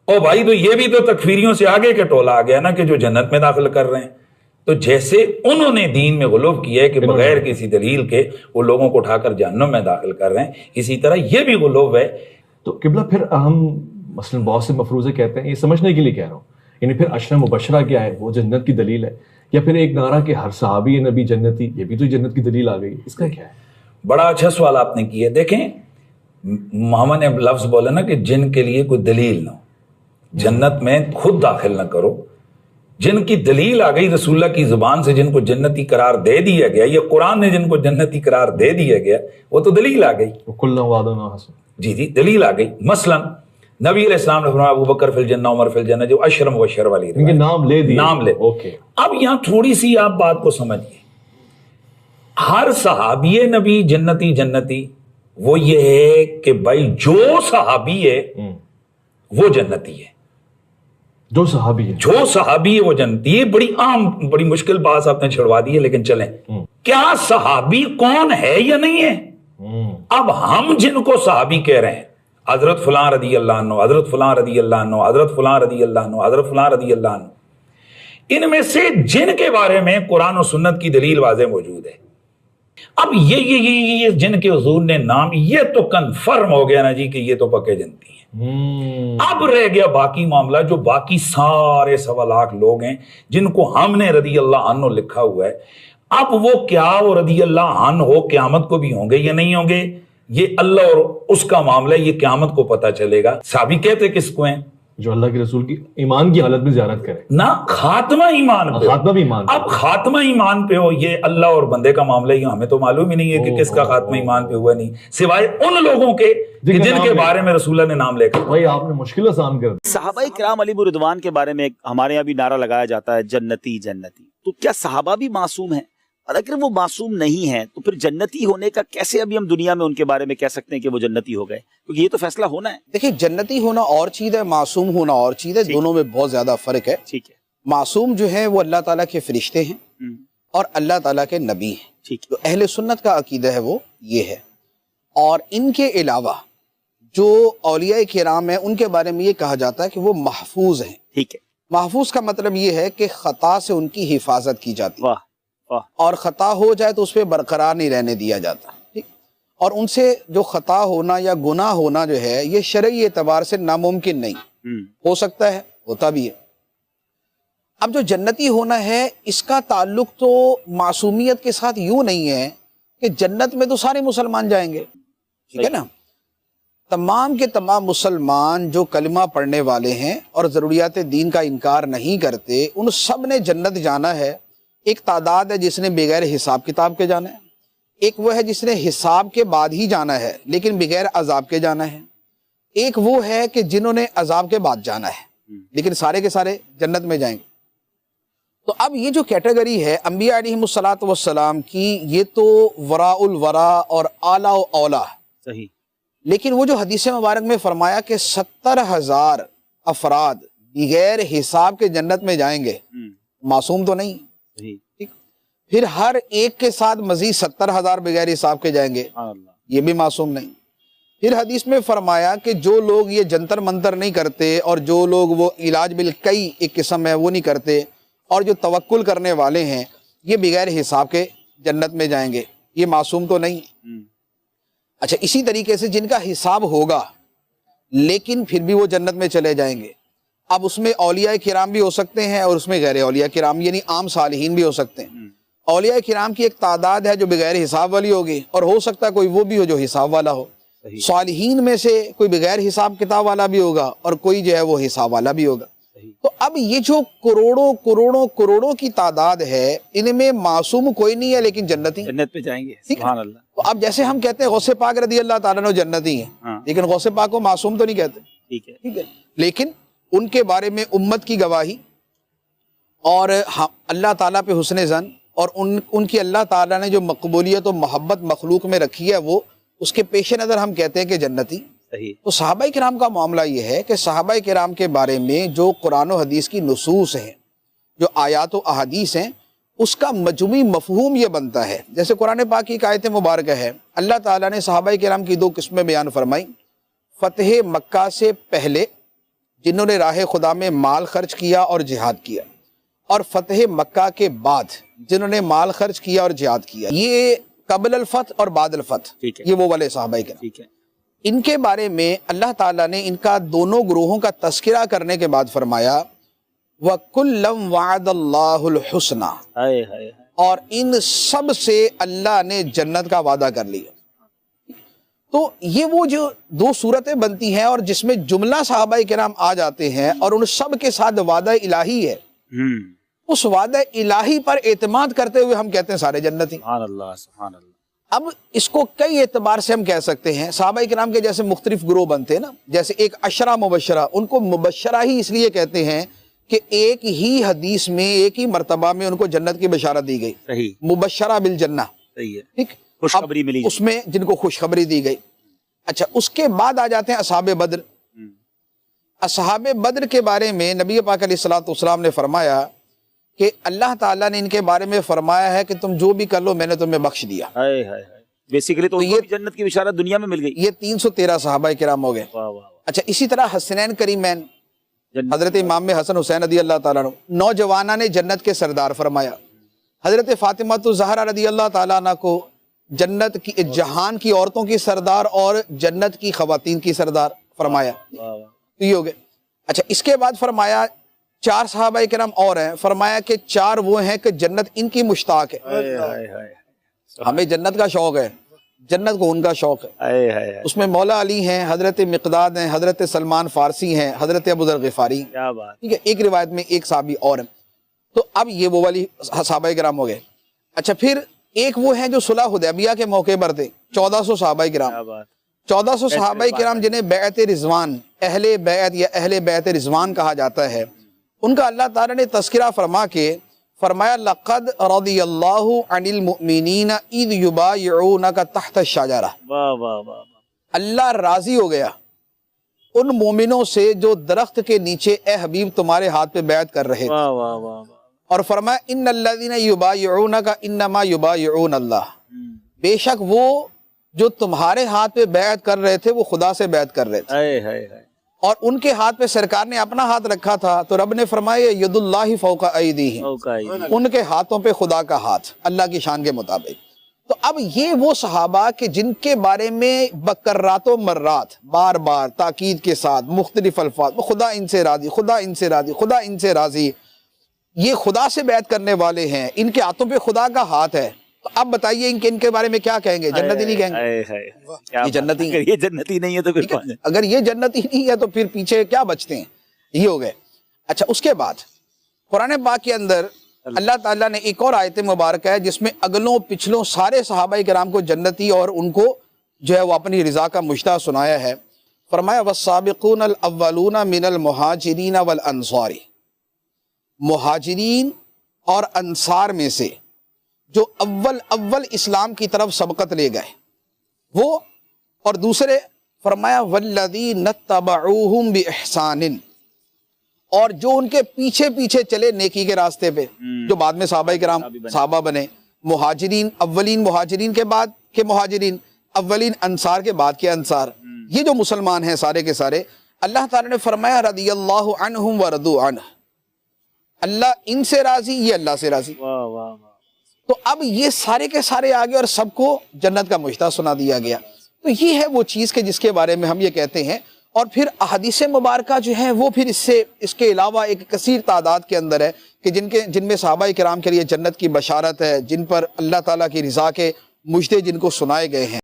اور بھائی تو یہ بھی تو تکفیریوں سے آگے کے ٹولہ آ گیا نا کہ جو جنت میں داخل کر رہے ہیں. تو جیسے انہوں نے دین میں غلو کیا ہے کہ بغیر کسی دلیل کے وہ لوگوں کو اٹھا کر جہنم میں داخل کر رہے ہیں، اسی طرح یہ بھی غلو ہے. تو قبلہ پھر ہم مثلا بہت سے مفروضے کہتے ہیں، یہ سمجھنے کے لیے کہہ رہا ہوں، یعنی پھر عشرہ مبشرہ کیا ہے، وہ جنت کی دلیل ہے، یا پھر ایک نعرہ کہ ہر صحابی نبی جنتی، یہ بھی تو جنت کی دلیل آ گئی، اس کا کیا ہے؟ بڑا اچھا سوال آپ نے کیا. دیکھیں محمد نے لفظ بولا نا کہ جن کے لیے کوئی دلیل نہ ہو جنت میں خود داخل نہ کرو. جن کی دلیل آ گئی رسول اللہ کی زبان سے، جن کو جنتی قرار دے دیا گیا، یہ قرآن نے جن کو جنتی قرار دے دیا گیا، وہ تو دلیل آ گئی. کلنا وعدنا حسن. جی دلیل آ گئی. مثلا نبی علیہ السلام نے فرمایا ابو بکر فی الجنہ عمر فی الجنہ، جو عشر مبشر والی ان کے نام لے دیے، نام لے. اب یہاں تھوڑی سی آپ بات کو سمجھیے. ہر صحابی نبی جنتی وہ یہ ہے کہ بھائی جو صحابی ہے وہ جنتی ہے، جو صحابی ہے وہ جنتی ہے. بڑی عام بڑی مشکل بات آپ نے چھڑوا دی ہے، لیکن چلیں کیا صحابی کون ہے یا نہیں ہے؟ اب ہم جن کو صحابی کہہ رہے ہیں، حضرت فلاں رضی اللہ عنہ، حضرت فلاں رضی اللہ عنہ، حضرت فلاں رضی اللہ عنہ، حضرت فلاں رضی اللہ عنہ، ان میں سے جن کے بارے میں قرآن و سنت کی دلیل واضح موجود ہے. اب یہ جن کے حضور نے نام، یہ تو کنفرم ہو گیا نا جی کہ یہ تو پکے جنتی ہیں. اب رہ گیا باقی معاملہ، جو باقی سارے 1.25 لاکھ لوگ ہیں جن کو ہم نے رضی اللہ عنہ لکھا ہوا ہے. اب وہ کیا وہ رضی اللہ عنہ ہو قیامت کو بھی ہوں گے یا نہیں ہوں گے، یہ اللہ اور اس کا معاملہ ہے، یہ قیامت کو پتہ چلے گا. صحابی کہتے کس کو ہیں؟ جو اللہ کے رسول کی ایمان کی حالت میں زیارت کرے، نہ خاتمہ ایمان پہ. خاتمہ بھی ایمان. اب خاتمہ ایمان پہ ہو، یہ اللہ اور بندے کا معاملہ ہے، ہمیں تو معلوم ہی نہیں ہے کہ کس کا خاتمہ ایمان پہ ہوا نہیں، سوائے ان لوگوں کے جن کے بارے میں رسول اللہ نے نام لے کر. بھائی آپ نے مشکل آسان کر دی. صحابہ کرام علیہ رضوان کے بارے میں ہمارے یہاں بھی نعرہ لگایا جاتا ہے جنتی جنتی. تو کیا صحابہ بھی معصوم ہیں؟ اور اگر وہ معصوم نہیں ہیں تو پھر جنتی ہونے کا کیسے ابھی ہم دنیا میں ان کے بارے میں کہہ سکتے ہیں کہ وہ جنتی ہو گئے؟ کیونکہ یہ تو فیصلہ ہونا ہے. دیکھیں جنتی ہونا اور چیز ہے، معصوم ہونا اور چیز ہے، دونوں میں بہت زیادہ فرق ہے. ٹھیک ہے. معصوم جو ہیں وہ اللہ تعالیٰ کے فرشتے ہیں اور اللہ تعالیٰ کے نبی ہیں. ٹھیک. تو اہل سنت کا عقیدہ ہے وہ یہ ہے. اور ان کے علاوہ جو اولیاء کرام ہیں ان کے بارے میں یہ کہا جاتا ہے کہ وہ محفوظ ہیں. ٹھیک ہے. محفوظ کا مطلب یہ ہے کہ خطا سے ان کی حفاظت کی جاتی ہے. واہ اور خطا ہو جائے تو اس پہ برقرار نہیں رہنے دیا جاتا. ٹھیک. اور ان سے جو خطا ہونا یا گناہ ہونا جو ہے یہ شرعی اعتبار سے ناممکن نہیں. ہو سکتا ہے، ہوتا بھی ہے. اب جو جنتی ہونا ہے اس کا تعلق تو معصومیت کے ساتھ یوں نہیں ہے کہ جنت میں تو سارے مسلمان جائیں گے. ٹھیک ہے نا. تمام کے تمام مسلمان جو کلمہ پڑھنے والے ہیں اور ضروریات دین کا انکار نہیں کرتے، ان سب نے جنت جانا ہے. ایک تعداد ہے جس نے بغیر حساب کتاب کے جانا ہے، ایک وہ ہے جس نے حساب کے بعد ہی جانا ہے لیکن بغیر عذاب کے جانا ہے، ایک وہ ہے کہ جنہوں نے عذاب کے بعد جانا ہے لیکن سارے کے سارے جنت میں جائیں گے. تو اب یہ جو کیٹیگری ہے انبیاء علیہم الصلاۃ والسلام کی، یہ تو وراء الورا اور اعلیٰ و اولا. صحیح. لیکن وہ جو حدیث مبارک میں فرمایا کہ 70,000 افراد بغیر حساب کے جنت میں جائیں گے، معصوم تو نہیں. ٹھیک. پھر ہر ایک کے ساتھ مزید 70,000 بغیر حساب کے جائیں گے، یہ بھی معصوم نہیں. پھر حدیث میں فرمایا کہ جو لوگ یہ جنتر منتر نہیں کرتے اور جو لوگ وہ علاج بالکئی ایک قسم ہے وہ نہیں کرتے اور جو توکل کرنے والے ہیں یہ بغیر حساب کے جنت میں جائیں گے، یہ معصوم تو نہیں. اچھا، اسی طریقے سے جن کا حساب ہوگا لیکن پھر بھی وہ جنت میں چلے جائیں گے. اب اس میں اولیاء کرام بھی ہو سکتے ہیں اور اس میں غیر اولیاء کرام یعنی عام صالحین بھی ہو سکتے ہیں. اولیاء کرام کی ایک تعداد ہے جو بغیر حساب والی ہوگی اور ہو سکتا ہے کوئی وہ بھی ہو جو حساب والا ہو. صالحین میں سے کوئی بغیر حساب کتاب والا بھی ہوگا اور کوئی جو ہے وہ حساب والا بھی ہوگا. تو اب یہ جو کروڑوں کروڑوں کروڑوں کی تعداد ہے ان میں معصوم کوئی نہیں ہے لیکن جنتی جنت پہ جائیں گے. سبحان اللہ. تو اب جیسے ہم کہتے ہیں غوث پاک رضی اللہ تعالیٰ عنہ جنتی ہیں، لیکن غوث پاک کو معصوم تو نہیں کہتے. ٹھیک ہے. لیکن ان کے بارے میں امت کی گواہی اور اللہ تعالیٰ پہ حسن ظن اور ان کی اللہ تعالیٰ نے جو مقبولیت و محبت مخلوق میں رکھی ہے وہ اس کے پیش نظر ہم کہتے ہیں کہ جنتی. تو صحابہ کرام کا معاملہ یہ ہے کہ صحابہ کرام کے بارے میں جو قرآن و حدیث کی نصوص ہیں، جو آیات و احادیث ہیں، اس کا مجموعی مفہوم یہ بنتا ہے. جیسے قرآن پاک کی ایک آیت مبارکہ ہے، اللہ تعالیٰ نے صحابہ کرام کی 2 قسمیں بیان فرمائی. فتح مکہ سے پہلے جنہوں نے راہ خدا میں مال خرچ کیا اور جہاد کیا، اور فتح مکہ کے بعد جنہوں نے مال خرچ کیا اور جہاد کیا، یہ قبل الفتح اور بعد الفتح، یہ وہ والے صحابہ کرام۔ ٹھیک ہے، ان کے بارے میں اللہ تعالیٰ نے ان کا دونوں گروہوں کا تذکرہ کرنے کے بعد فرمایا وَكُلًّا وَعَدَ اللَّهُ الْحُسْنَى، ہائے ہائے، اور ان سب سے اللہ نے جنت کا وعدہ کر لیا۔ تو یہ وہ جو دو صورتیں بنتی ہیں اور جس میں جملہ صحابہ کرام آ جاتے ہیں اور ان سب کے ساتھ وعدہ الہی ہے، اس وعدہ الہی پر اعتماد کرتے ہوئے ہم کہتے ہیں سارے جنتی۔ سبحان اللہ سبحان اللہ۔ اب اس کو کئی اعتبار سے ہم کہہ سکتے ہیں، صحابہ کرام کے جیسے مختلف گروہ بنتے ہیں نا، جیسے ایک عشرہ مبشرہ، ان کو مبشرہ ہی اس لیے کہتے ہیں کہ ایک ہی حدیث میں ایک ہی مرتبہ میں ان کو جنت کی بشارت دی گئی، صحیح، مبشرہ بالجنہ، صحیح ہے، ٹھیک، خوشخبری ملی اس میں جن کو خوشخبری دی گئی۔ اچھا، اس کے بعد آ جاتے ہیں اصحاب بدر۔ اصحاب بدر کے بارے میں نبی پاک علیہ الصلوۃ والسلام نے فرمایا کہ اللہ تعالیٰ نے ان کے بارے میں فرمایا ہے کہ تم جو بھی کر لو میں نے تمہیں بخش دیا۔ ہائے ہائے ہائے، بیسیکلی تو یہ جنت کی بشارت دنیا میں مل گئی۔ یہ 313 صحابہ کرام ہو گئے۔ واہ واہ، اچھا، اسی طرح حسنین کریمین حضرت امام حسن حسین رضی اللہ تعالیٰ عنہ، نوجوانہ نے جنت کے سردار فرمایا۔ حضرت فاطمہ الزہرا رضی اللہ تعالیٰ عنہ کو جنت کی، جہان کی عورتوں کی سردار اور جنت کی خواتین کی سردار فرمایا۔ تو یہ ہو گئے۔ اچھا، اس کے بعد فرمایا 4 صحابہ کرام اور ہیں، فرمایا کہ 4 وہ ہیں کہ جنت ان کی مشتاق ہے، ہمیں جنت کا شوق ہے، جنت کو ان کا شوق ہے۔ اس میں مولا علی ہیں، حضرت مقداد ہیں، حضرت سلمان فارسی ہیں، حضرت ابو ذر غفاری، کیا بات، ٹھیک ہے، ایک روایت میں ایک صحابی اور ہیں۔ تو اب یہ وہ والی صحابہ کرام ہو گئے۔ اچھا، پھر ایک وہ ہیں جو صلح حدیبیہ کے موقع پر تھے، 1400 صحابہ کرام، 1400 صحابہ کرام جنہیں بیعت رضوان، اہل بیعت یا اہل بیعت رضوان کہا جاتا ہے، ان کا اللہ تعالیٰ نے تذکرہ فرما کے فرمایا لقد رضی اللہ عن المؤمنین اذ یبایعونک تحت الشجرہ، اللہ راضی ہو گیا ان مومنوں سے جو درخت کے نیچے اے حبیب تمہارے ہاتھ پہ بیعت کر رہے تھے، اور فرمایا ان الذین یبایعونک انما یبایعون اللہ، بے شک وہ جو تمہارے ہاتھ پہ بیعت کر رہے تھے وہ خدا سے بیعت کر رہے تھے، اور ان کے ہاتھ پہ سرکار نے اپنا ہاتھ رکھا تھا تو رب نے فرمایا ید اللہ فوق ایدیہم، ان کے ہاتھوں پہ خدا کا ہاتھ اللہ کی شان کے مطابق۔ تو اب یہ وہ صحابہ کہ جن کے بارے میں بکرات و مرات بار بار تاکید کے ساتھ مختلف الفاظ، خدا ان سے راضی، خدا ان سے راضی، خدا ان سے راضی، یہ خدا سے بیعت کرنے والے ہیں، ان کے ہاتھوں پہ خدا کا ہاتھ ہے۔ تو اب بتائیے ان کے بارے میں کیا کہیں گے؟ جنتی نہیں کہیں گے؟ یہ جنتی ہیں۔ یہ جنتی نہیں ہے تو پھر کون ہے؟ اگر یہ جنتی نہیں ہے تو پھر پیچھے کیا بچتے ہیں؟ یہ ہو گئے۔ اچھا، اس کے بعد قرآن پاک کے اندر اللہ تعالیٰ نے ایک اور آیت مبارکہ ہے جس میں اگلوں پچھلوں سارے صحابہ کرام کو جنتی اور ان کو جو ہے وہ اپنی رضا کا مشتاق سنایا ہے۔ فرمایا والسابقون الاولون من المہاجرین والانصار، مہاجرین اور انصار میں سے جو اول اسلام کی طرف سبقت لے گئے وہ، اور دوسرے فرمایا والذین اتبعوہم بإحسان، اور جو ان کے پیچھے پیچھے چلے نیکی کے راستے پہ، جو بعد میں صحابہ کرام صحابہ بنے، مہاجرین، اولین مہاجرین کے بعد کے مہاجرین، اولین انصار کے بعد کے انصار، یہ جو مسلمان ہیں سارے کے سارے، اللہ تعالیٰ نے فرمایا رضی اللہ عنہم ورضوا عنہ، اللہ ان سے راضی، یہ اللہ سے راضی۔ تو اب یہ سارے کے سارے آگے اور سب کو جنت کا مشتاق سنا دیا گیا۔ تو یہ ہے وہ چیز کہ جس کے بارے میں ہم یہ کہتے ہیں، اور پھر احادیث مبارکہ جو ہیں وہ پھر اس کے علاوہ ایک کثیر تعداد کے اندر ہے کہ جن میں صحابہ کرام کے لیے جنت کی بشارت ہے، جن پر اللہ تعالیٰ کی رضا کے مجدے جن کو سنائے گئے ہیں۔